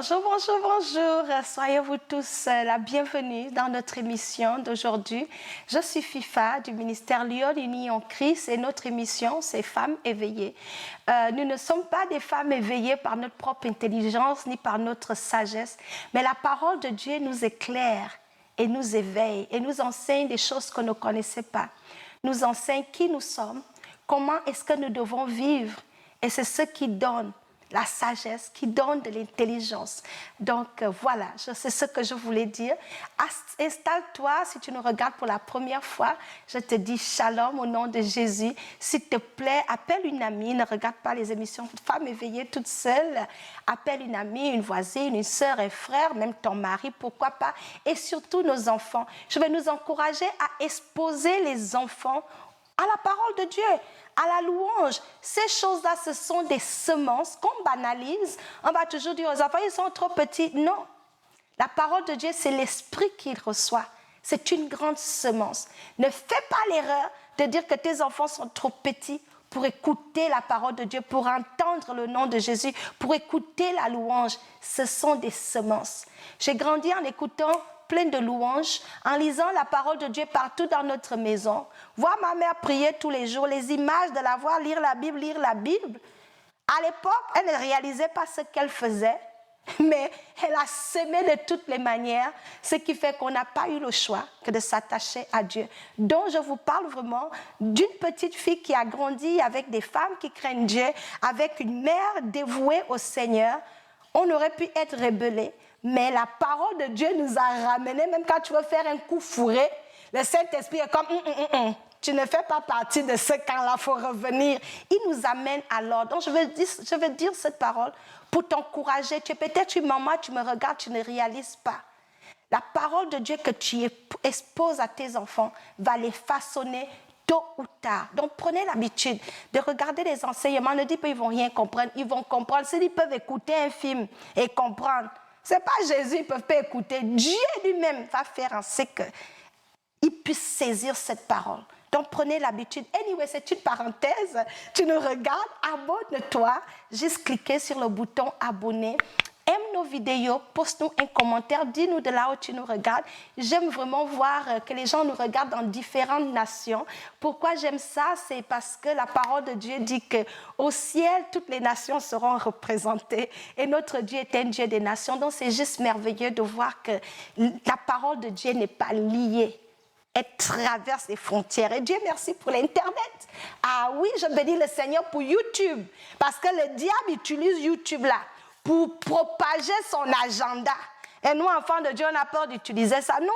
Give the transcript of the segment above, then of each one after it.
Bonjour, bonjour, bonjour. Soyez-vous tous la bienvenue dans notre émission d'aujourd'hui. Je suis FIFA du ministère Lyon Unis en Christ et notre émission, c'est Femmes éveillées. Nous ne sommes pas des femmes éveillées par notre propre intelligence ni par notre sagesse, mais la parole de Dieu nous éclaire et nous éveille et nous enseigne des choses qu'on ne connaissait pas. Nous enseigne qui nous sommes, comment est-ce que nous devons vivre, et c'est ce qui donne la sagesse, qui donne de l'intelligence. Donc voilà, c'est ce que je voulais dire. Installe-toi, si tu nous regardes pour la première fois, je te dis shalom au nom de Jésus. S'il te plaît, appelle une amie, ne regarde pas les émissions Femmes éveillées toute seule. Appelle une amie, une voisine, une sœur, un frère, même ton mari, pourquoi pas. Et surtout nos enfants. Je vais nous encourager à exposer les enfants à la parole de Dieu, à la louange. Ces choses-là, ce sont des semences qu'on banalise. On va toujours dire aux enfants, ils sont trop petits. Non. La parole de Dieu, c'est l'esprit qu'il reçoit. C'est une grande semence. Ne fais pas l'erreur de dire que tes enfants sont trop petits pour écouter la parole de Dieu, pour entendre le nom de Jésus, pour écouter la louange. Ce sont des semences. J'ai grandi en écoutant plein de louanges, en lisant la parole de Dieu partout dans notre maison, voir ma mère prier tous les jours, les images de la voir lire la Bible. À l'époque, elle ne réalisait pas ce qu'elle faisait, mais elle a semé de toutes les manières, ce qui fait qu'on n'a pas eu le choix que de s'attacher à Dieu. Donc, je vous parle vraiment d'une petite fille qui a grandi avec des femmes qui craignent Dieu, avec une mère dévouée au Seigneur. On aurait pu être rebellés, mais la parole de Dieu nous a ramenés, même quand tu veux faire un coup fourré, le Saint-Esprit est comme tu ne fais pas partie de ce camp-là, il faut revenir. Il nous amène à l'ordre. Donc je veux dire cette parole pour t'encourager. Tu es peut-être une maman, tu me regardes, tu ne réalises pas. La parole de Dieu que tu exposes à tes enfants va les façonner tôt ou tard. Donc prenez l'habitude de regarder les enseignements. Ne dites pas qu'ils ne vont rien comprendre. Ils vont comprendre. S'ils peuvent écouter un film et comprendre, ce n'est pas Jésus, ils ne peuvent pas écouter. Dieu lui-même va faire en sorte qu'ils puissent saisir cette parole. Donc prenez l'habitude. Anyway, c'est une parenthèse. Tu nous regardes, abonne-toi. Juste cliquez sur le bouton abonner. Aime nos vidéos, poste-nous un commentaire, dis-nous de là où tu nous regardes. J'aime vraiment voir que les gens nous regardent dans différentes nations. Pourquoi j'aime ça? C'est parce que la parole de Dieu dit qu'au ciel, toutes les nations seront représentées. Et notre Dieu est un Dieu des nations. Donc c'est juste merveilleux de voir que la parole de Dieu n'est pas liée. Elle traverse les frontières. Et Dieu merci pour l'Internet. Ah oui, je bénis le Seigneur pour YouTube. Parce que le diable utilise YouTube là pour propager son agenda. Et nous, enfants de Dieu, on a peur d'utiliser ça. Non,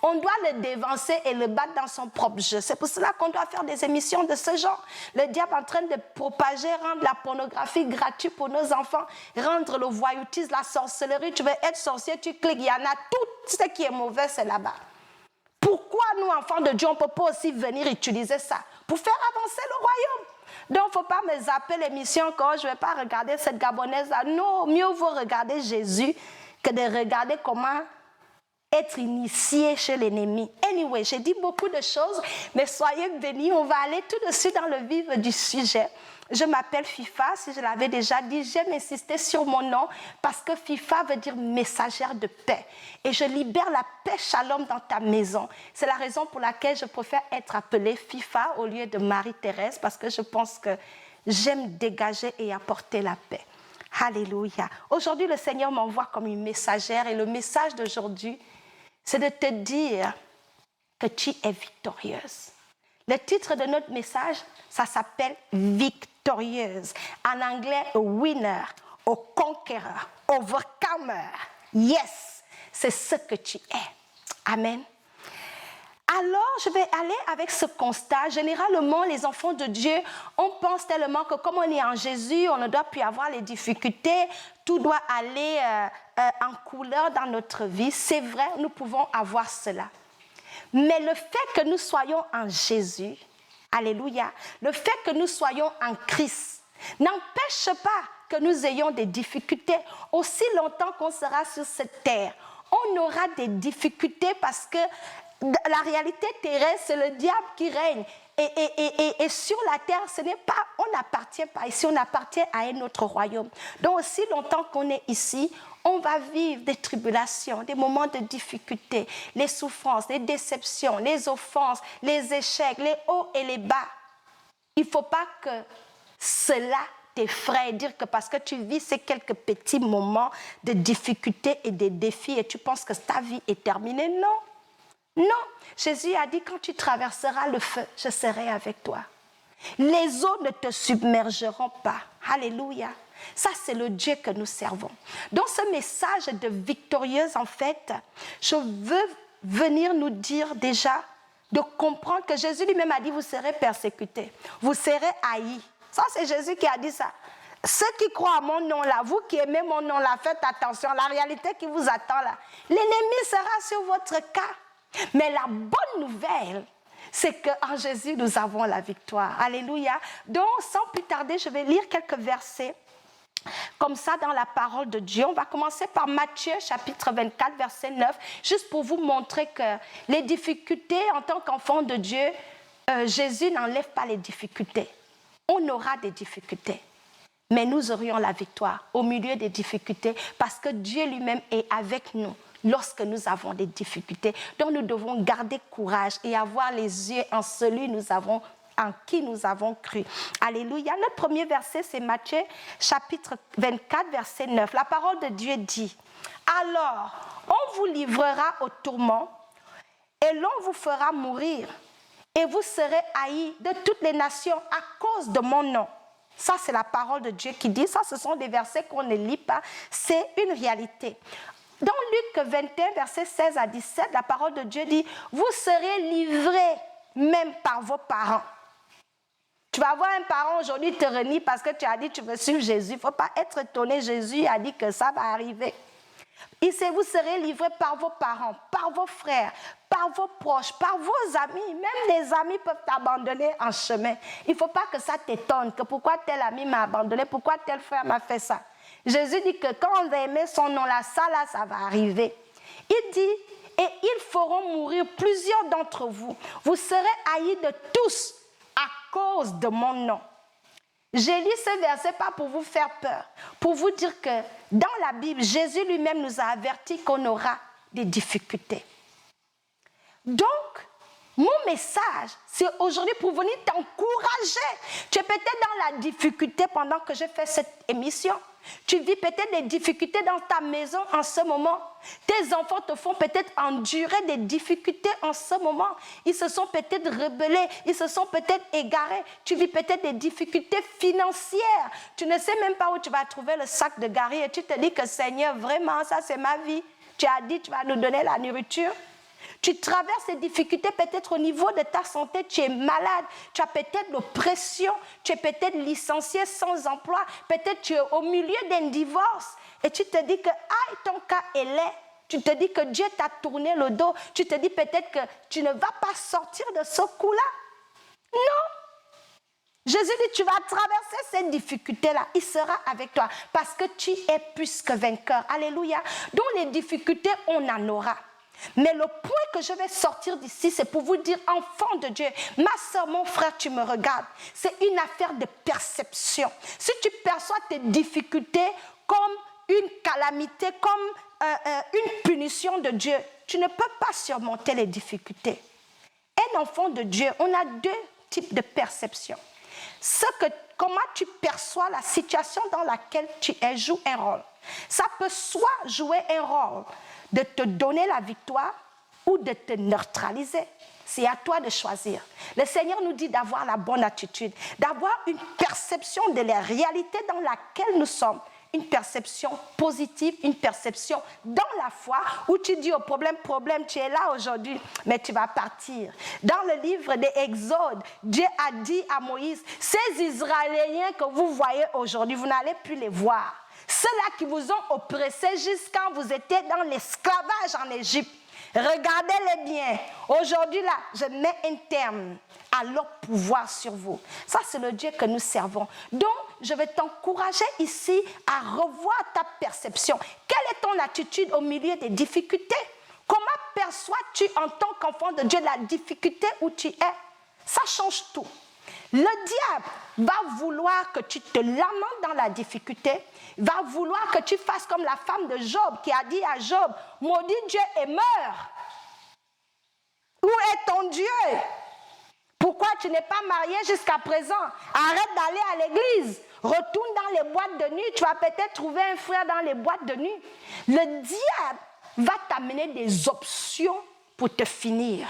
on doit le dévancer et le battre dans son propre jeu. C'est pour cela qu'on doit faire des émissions de ce genre. Le diable est en train de propager, rendre la pornographie gratuite pour nos enfants, rendre le voyoutisme, la sorcellerie. Tu veux être sorcier, tu cliques, il y en a tout ce qui est mauvais, c'est là-bas. Pourquoi nous, enfants de Dieu, on ne peut pas aussi venir utiliser ça pour faire avancer le royaume? Donc, il ne faut pas me zapper l'émission quand je ne vais pas regarder cette Gabonaise-là. Non, mieux vaut regarder Jésus que de regarder comment être initié chez l'ennemi. Anyway, j'ai dit beaucoup de choses, mais soyez bénis. On va aller tout de suite dans le vif du sujet. Je m'appelle FIFA, si je l'avais déjà dit, j'aime insister sur mon nom parce que FIFA veut dire messagère de paix. Et je libère la paix shalom dans ta maison. C'est la raison pour laquelle je préfère être appelée FIFA au lieu de Marie-Thérèse parce que je pense que j'aime dégager et apporter la paix. Alléluia. Aujourd'hui, le Seigneur m'envoie comme une messagère et le message d'aujourd'hui, c'est de te dire que tu es victorieuse. Le titre de notre message, ça s'appelle « Victorieuse ». En anglais, « winner »,« conqueror »,« overcomer ». Yes, c'est ce que tu es. Amen. Alors, je vais aller avec ce constat. Généralement, les enfants de Dieu, on pense tellement que comme on est en Jésus, on ne doit plus avoir les difficultés, tout doit aller en couleur dans notre vie. C'est vrai, nous pouvons avoir cela. Mais le fait que nous soyons en Jésus, alléluia, le fait que nous soyons en Christ, n'empêche pas que nous ayons des difficultés. Aussi longtemps qu'on sera sur cette terre, on aura des difficultés parce que la réalité terrestre, c'est le diable qui règne. Et sur la terre, ce n'est pas, on n'appartient pas ici, on appartient à un autre royaume. Donc aussi longtemps qu'on est ici, on va vivre des tribulations, des moments de difficulté, les souffrances, les déceptions, les offenses, les échecs, les hauts et les bas. Il ne faut pas que cela t'effraie, dire que parce que tu vis ces quelques petits moments de difficulté et de défis et tu penses que ta vie est terminée. Non. Non. Jésus a dit, quand tu traverseras le feu, je serai avec toi. Les eaux ne te submergeront pas. Alléluia. Ça, c'est le Dieu que nous servons. Dans ce message de victorieuse, en fait, je veux venir nous dire déjà de comprendre que Jésus lui-même a dit, vous serez persécutés, vous serez haïs. Ça, c'est Jésus qui a dit ça. Ceux qui croient à mon nom là, vous qui aimez mon nom là, faites attention, la réalité qui vous attend là, l'ennemi sera sur votre cas. Mais la bonne nouvelle, c'est qu'en Jésus, nous avons la victoire. Alléluia. Donc, sans plus tarder, je vais lire quelques versets comme ça dans la parole de Dieu. On va commencer par Matthieu, chapitre 24, verset 9, juste pour vous montrer que les difficultés, en tant qu'enfant de Dieu, Jésus n'enlève pas les difficultés. On aura des difficultés, mais nous aurions la victoire au milieu des difficultés parce que Dieu lui-même est avec nous lorsque nous avons des difficultés. Donc nous devons garder courage et avoir les yeux en celui en qui nous avons cru. Alléluia. Notre premier verset, c'est Matthieu, chapitre 24, verset 9. La parole de Dieu dit, « Alors, on vous livrera au tourment et l'on vous fera mourir et vous serez haïs de toutes les nations à cause de mon nom. » Ça, c'est la parole de Dieu qui dit. Ça, ce sont des versets qu'on ne lit pas. C'est une réalité. Dans Luc 21, versets 16 à 17, la parole de Dieu dit, « Vous serez livrés même par vos parents. » Tu vas voir un parent aujourd'hui te renie parce que tu as dit que tu veux suivre Jésus. Il ne faut pas être étonné. Jésus a dit que ça va arriver. Il sait, vous serez livrés par vos parents, par vos frères, par vos proches, par vos amis. Même les amis peuvent t'abandonner en chemin. Il ne faut pas que ça t'étonne, que pourquoi tel ami m'a abandonné, pourquoi tel frère m'a fait ça. Jésus dit que quand on va aimer son nom, là, ça va arriver. Il dit, et ils feront mourir plusieurs d'entre vous. Vous serez haïs de tous à cause de mon nom. J'ai lu ce verset pas pour vous faire peur, pour vous dire que dans la Bible, Jésus lui-même nous a averti qu'on aura des difficultés. Donc, mon message, c'est aujourd'hui pour venir t'encourager. Tu es peut-être dans la difficulté pendant que je fais cette émission. Tu vis peut-être des difficultés dans ta maison en ce moment. Tes enfants te font peut-être endurer des difficultés en ce moment. Ils se sont peut-être rebellés, ils se sont peut-être égarés. Tu vis peut-être des difficultés financières. Tu ne sais même pas où tu vas trouver le sac de Gary et tu te dis que Seigneur, vraiment, ça c'est ma vie. Tu as dit, tu vas nous donner la nourriture. Tu traverses ces difficultés peut-être au niveau de ta santé, tu es malade, tu as peut-être l'oppression, tu es peut-être licencié sans emploi, peut-être tu es au milieu d'un divorce et tu te dis que ton cas est laid, tu te dis que Dieu t'a tourné le dos, tu te dis peut-être que tu ne vas pas sortir de ce coup-là. Non. Jésus dit, tu vas traverser cette difficulté-là, il sera avec toi parce que tu es plus que vainqueur. Alléluia. Donc les difficultés, on en aura. Mais le point que je vais sortir d'ici, c'est pour vous dire, enfant de Dieu, ma soeur, mon frère, tu me regardes. C'est une affaire de perception. Si tu perçois tes difficultés comme une calamité, comme une punition de Dieu, tu ne peux pas surmonter les difficultés. Un enfant de Dieu, on a deux types de perception. Comment tu perçois la situation dans laquelle tu es joue un rôle. Ça peut soit jouer un rôle de te donner la victoire ou de te neutraliser. C'est à toi de choisir. Le Seigneur nous dit d'avoir la bonne attitude, d'avoir une perception de la réalité dans laquelle nous sommes. Une perception positive, une perception dans la foi où tu dis au problème, tu es là aujourd'hui, mais tu vas partir. Dans le livre des Exodes, Dieu a dit à Moïse, ces Israéliens que vous voyez aujourd'hui, vous n'allez plus les voir. Ceux-là qui vous ont oppressés jusqu'à vous étiez dans l'esclavage en Égypte. Regardez-les bien. Aujourd'hui, là, je mets un terme à leur pouvoir sur vous. Ça, c'est le Dieu que nous servons. Donc, je vais t'encourager ici à revoir ta perception. Quelle est ton attitude au milieu des difficultés? Comment perçois-tu en tant qu'enfant de Dieu la difficulté où tu es? Ça change tout. Le diable va vouloir que tu te lamentes dans la difficulté, va vouloir que tu fasses comme la femme de Job qui a dit à Job, maudit Dieu et meurs. Où est ton Dieu? Pourquoi tu n'es pas marié jusqu'à présent? Arrête d'aller à l'église. Retourne dans les boîtes de nuit. Tu vas peut-être trouver un frère dans les boîtes de nuit. Le diable va t'amener des options pour te finir.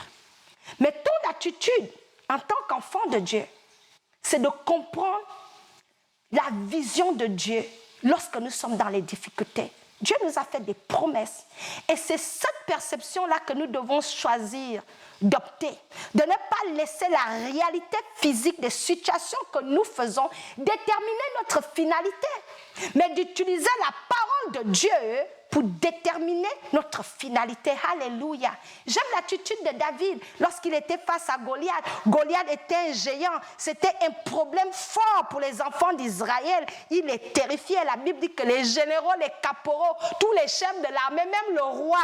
Mais ton attitude en tant qu'enfant de Dieu, c'est de comprendre la vision de Dieu lorsque nous sommes dans les difficultés. Dieu nous a fait des promesses. Et c'est cette perception-là que nous devons choisir d'opter. De ne pas laisser la réalité physique des situations que nous faisons déterminer notre finalité, mais d'utiliser la parole de Dieu pour déterminer notre finalité. Alléluia. J'aime l'attitude de David lorsqu'il était face à Goliath. Goliath était un géant. C'était un problème fort pour les enfants d'Israël. Il est terrifié. La Bible dit que les généraux, les caporaux, tous les chefs de l'armée, même le roi,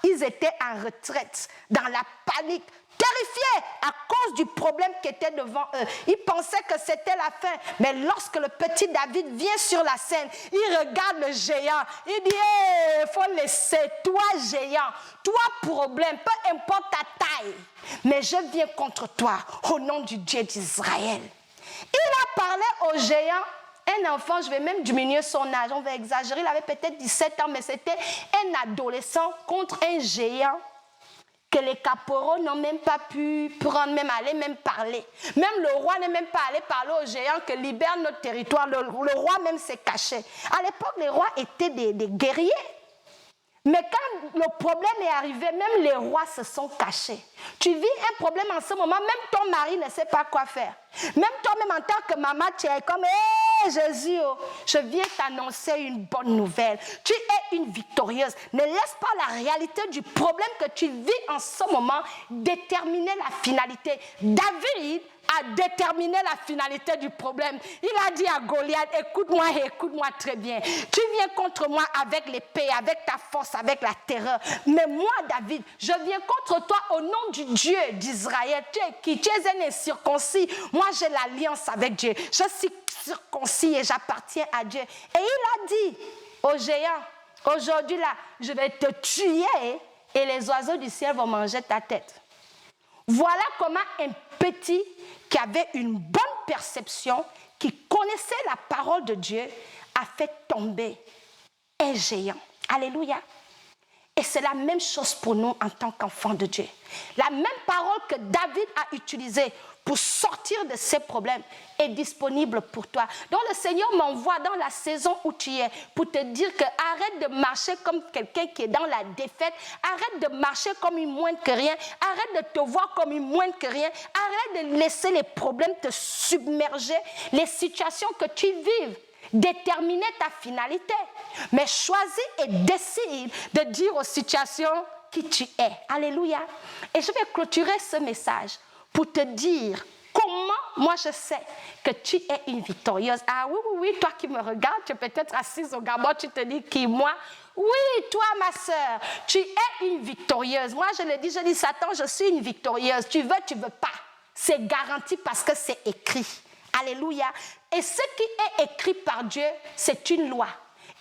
ils étaient en retraite, dans la panique, terrifiés à cause du problème qui était devant eux. Ils pensaient que c'était la fin. Mais lorsque le petit David vient sur la scène, il regarde le géant. Il dit, il faut laisser, toi géant, toi problème, peu importe ta taille, mais je viens contre toi au nom du Dieu d'Israël. Il a parlé au géant. Un enfant, je vais même diminuer son âge, on va exagérer, il avait peut-être 17 ans, mais c'était un adolescent contre un géant que les caporaux n'ont même pas pu prendre, même aller, même parler. Même le roi n'est même pas allé parler aux géants que libère notre territoire. Le roi même s'est caché. À l'époque, les rois étaient des guerriers. Mais quand le problème est arrivé, même les rois se sont cachés. Tu vis un problème en ce moment, même ton mari ne sait pas quoi faire. Même toi-même en tant que maman, tu es comme, hé Jésus, je viens t'annoncer une bonne nouvelle. Tu es une victorieuse. Ne laisse pas la réalité du problème que tu vis en ce moment déterminer la finalité. David a déterminé la finalité du problème. Il a dit à Goliath, écoute-moi et écoute-moi très bien. Tu viens contre moi avec l'épée, avec ta force, avec la terreur. Mais moi, David, je viens contre toi au nom du Dieu d'Israël. Tu es qui? Tu es un incirconcis. Moi, j'ai l'alliance avec Dieu. Je suis circoncis et j'appartiens à Dieu. Et il a dit au géant, aujourd'hui là, je vais te tuer et les oiseaux du ciel vont manger ta tête. Voilà comment un petit qui avait une bonne perception, qui connaissait la parole de Dieu, a fait tomber un géant. Alléluia. Et c'est la même chose pour nous en tant qu'enfants de Dieu. La même parole que David a utilisée pour sortir de ces problèmes est disponible pour toi. Donc le Seigneur m'envoie dans la saison où tu es pour te dire que arrête de marcher comme quelqu'un qui est dans la défaite, arrête de marcher comme une moindre que rien, arrête de te voir comme une moindre que rien, arrête de laisser les problèmes te submerger, les situations que tu vives. Déterminer ta finalité, mais choisis et décide de dire aux situations qui tu es. Alléluia. Et je vais clôturer ce message pour te dire comment moi je sais que tu es une victorieuse. Ah oui, toi qui me regardes, tu es peut-être assise au gabon, tu te dis qui, moi? Oui, toi ma soeur, tu es une victorieuse. Moi je le dis, Satan, je suis une victorieuse. Tu veux pas. C'est garanti parce que c'est écrit. Alléluia. Et ce qui est écrit par Dieu, c'est une loi.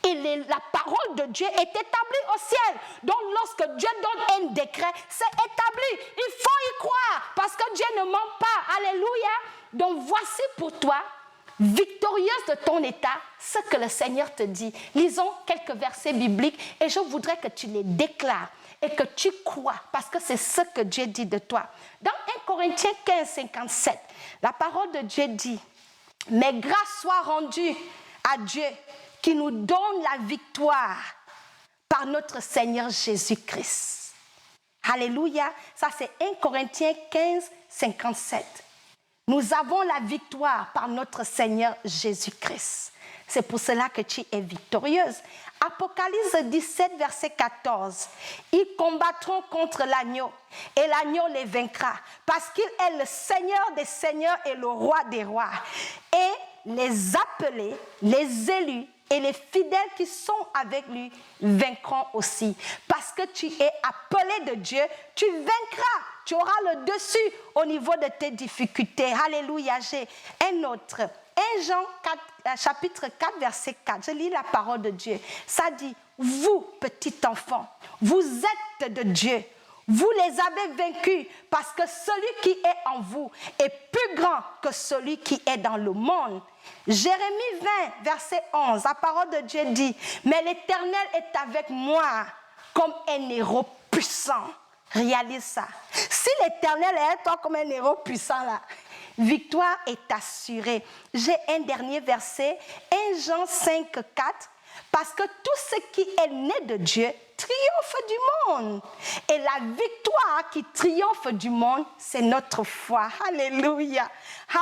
Et la parole de Dieu est établie au ciel. Donc lorsque Dieu donne un décret, c'est établi. Il faut y croire parce que Dieu ne ment pas. Alléluia. Donc voici pour toi, victorieuse de ton état, ce que le Seigneur te dit. Lisons quelques versets bibliques et je voudrais que tu les déclares et que tu crois parce que c'est ce que Dieu dit de toi. Dans 1 Corinthiens 15, 57, la parole de Dieu dit, « Mais grâce soit rendue à Dieu qui nous donne la victoire par notre Seigneur Jésus-Christ. » Alléluia. Ça, c'est 1 Corinthiens 15, 57. Nous avons la victoire par notre Seigneur Jésus-Christ. C'est pour cela que tu es victorieuse. Apocalypse 17, verset 14. Ils combattront contre l'agneau et l'agneau les vaincra parce qu'il est le Seigneur des seigneurs et le roi des rois. Et les appelés, les élus et les fidèles qui sont avec lui vaincront aussi. Parce que tu es appelé de Dieu, tu vaincras. Tu auras le dessus au niveau de tes difficultés. Alléluia. J'ai un autre. 1 Jean 4, chapitre 4, verset 4. Je lis la parole de Dieu. Ça dit, vous, petits enfants, vous êtes de Dieu. Vous les avez vaincus parce que celui qui est en vous est plus grand que celui qui est dans le monde. Jérémie 20, verset 11, la parole de Dieu dit, mais l'Éternel est avec moi comme un héros puissant. Réalise ça. Si l'Éternel est avec toi comme un héros puissant là, victoire est assurée. J'ai un dernier verset, 1 Jean 5, 4. Parce que tout ce qui est né de Dieu triomphe du monde. Et la victoire qui triomphe du monde, c'est notre foi. Alléluia.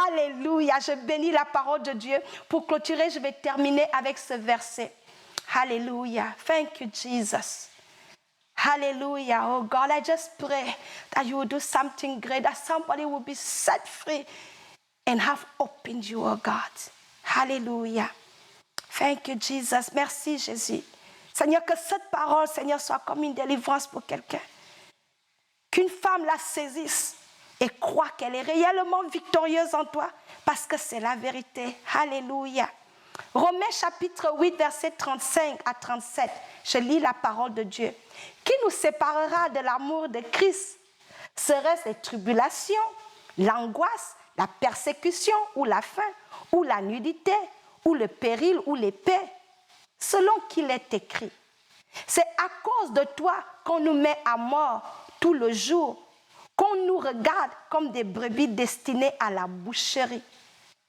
Alléluia. Je bénis la parole de Dieu. Pour clôturer, je vais terminer avec ce verset. Alléluia. Thank you, Jesus. Hallelujah. Oh God, I just pray that you will do something great, that somebody will be set free and have opened you, oh God. Hallelujah. Thank you, Jesus. Merci, Jésus. Seigneur, que cette parole, Seigneur, soit comme une délivrance pour quelqu'un. Qu'une femme la saisisse et croit qu'elle est réellement victorieuse en toi parce que c'est la vérité. Alléluia. Romains chapitre 8, verset 35 à 37. Je lis la parole de Dieu. Qui nous séparera de l'amour de Christ? Serait-ce les tribulations, l'angoisse, la persécution ou la faim, ou la nudité, ou le péril, ou l'épée? Selon qu'il est écrit. C'est à cause de toi qu'on nous met à mort tout le jour, qu'on nous regarde comme des brebis destinées à la boucherie.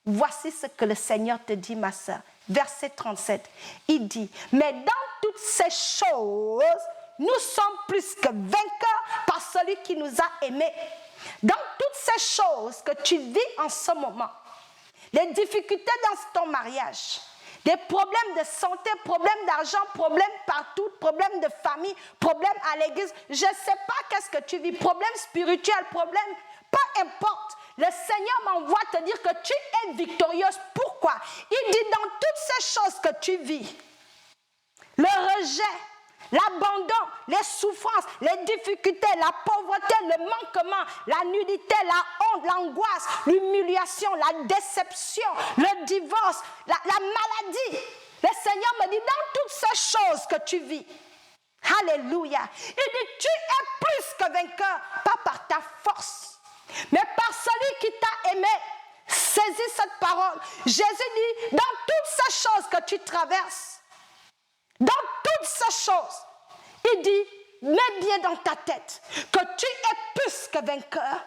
Voici ce que le Seigneur te dit, ma sœur. Verset 37. Il dit, mais dans toutes ces choses, nous sommes plus que vainqueurs par celui qui nous a aimés. Dans toutes ces choses que tu vis en ce moment, les difficultés dans ton mariage, des problèmes de santé, problèmes d'argent, problèmes partout, problèmes de famille, problèmes à l'église, je ne sais pas qu'est-ce que tu vis, problèmes spirituels, problèmes, peu importe. Le Seigneur m'envoie te dire que tu es victorieuse. Pourquoi? Il dit dans toutes ces choses que tu vis, le rejet, l'abandon, les souffrances, les difficultés, la pauvreté, le manquement, la nudité, la honte, l'angoisse, l'humiliation, la déception, le divorce, la maladie. Le Seigneur me dit dans toutes ces choses que tu vis. Alléluia. Il dit tu es plus que vainqueur, pas par ta force, mais par celui qui t'a aimé. Saisis cette parole. Jésus dit, dans toutes ces choses que tu traverses, dans toutes ces choses, il dit, mets bien dans ta tête que tu es plus que vainqueur.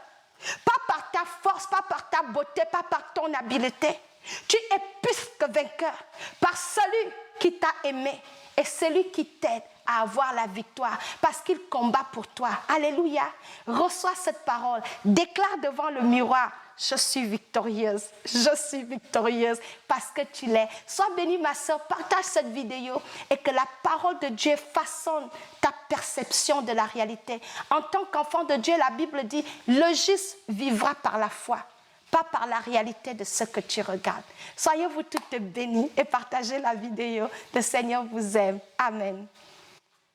Pas par ta force, pas par ta beauté, pas par ton habileté. Tu es plus que vainqueur par celui qui t'a aimé et celui qui t'aide à avoir la victoire parce qu'il combat pour toi. Alléluia. Reçois cette parole. Déclare devant le miroir, je suis victorieuse. Je suis victorieuse parce que tu l'es. Sois bénie ma soeur, partage cette vidéo et que la parole de Dieu façonne ta perception de la réalité. En tant qu'enfant de Dieu, la Bible dit, le juste vivra par la foi, pas par la réalité de ce que tu regardes. Soyez-vous toutes bénies et partagez la vidéo. Le Seigneur vous aime. Amen.